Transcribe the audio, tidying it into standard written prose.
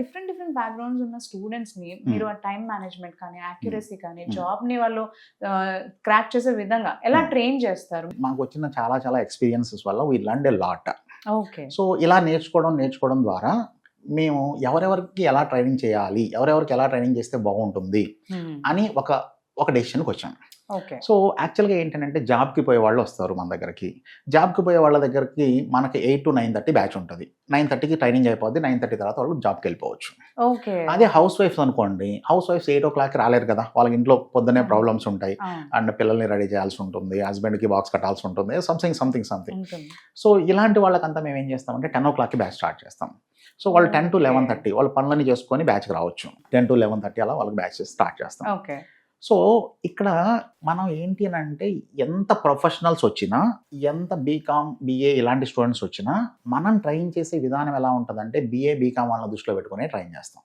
Different different backgrounds ఉన్న students ని మీరు ఆ టైం మేనేజ్మెంట్ కానీ యాక్యురసీ కానీ జాబ్ ని వాళ్ళు క్రాక్ చేసే విధంగా ఎలా ట్రైన్ చేస్తారు? మాకు వచ్చిన చాలా చాలా ఎక్స్పీరియన్సెస్ వల్ల we learned a lot. Okay. So ఇలా నేర్చుకోవడం ద్వారా మేము ఎవరెవరికి ఎలా ట్రైనింగ్ చేయాలి, ఎవరెవరికి ఎలా ట్రైనింగ్ చేస్తే బాగుంటుంది అని ఒక డెసిషన్కి వచ్చాం. ఓకే. సో యాక్చువల్గా ఏంటంటే జాబ్కి పోయే వాళ్ళు వస్తారు మన దగ్గరికి. జాబ్కి పోయే వాళ్ళ దగ్గరికి మనకి 8 to 9:30 బ్యాచ్ ఉంటుంది. 9:30కి ట్రైనింగ్ అయిపోద్ది. 9:30 తర్వాత వాళ్ళు జాబ్కి వెళ్ళిపోవచ్చు. ఓకే. అదే హౌస్ వైఫ్స్ అనుకోండి, హౌస్ వైఫ్స్ 8 o'clock రాలేరు కదా, వాళ్ళకి ఇంట్లో పొద్దునే ప్రాబ్లమ్స్ ఉంటాయి. అండ్ పిల్లల్ని రెడీ చేయాల్సి ఉంటుంది, హస్బెండ్కి బాక్స్ కట్టాల్సి ఉంటుంది, సంథింగ్. సో ఇలాంటి వాళ్ళకంతా మేము ఏం చేస్తామంటే 10 o'clockకి బ్యాచ్ స్టార్ట్ చేస్తాం. సో వాళ్ళు 10 to 11:30 వాళ్ళ పనులని చేసుకొని బ్యాచ్కి రావచ్చు. 10 to 11:30 అలా వాళ్ళకి బ్యాచ్ స్టార్ట్ చేస్తాం. ఓకే. సో ఇక్కడ మనం ఏంటి అని అంటే ఎంత ప్రొఫెషనల్స్ వచ్చినా, ఎంత బీకామ్ బిఏ ఇలాంటి స్టూడెంట్స్ వచ్చినా మనం ట్రైన్ చేసే విధానం ఎలా ఉంటుందంటే బిఏ బీకామ్ వాళ్ళ దృష్టిలో పెట్టుకునే ట్రైన్ చేస్తాం.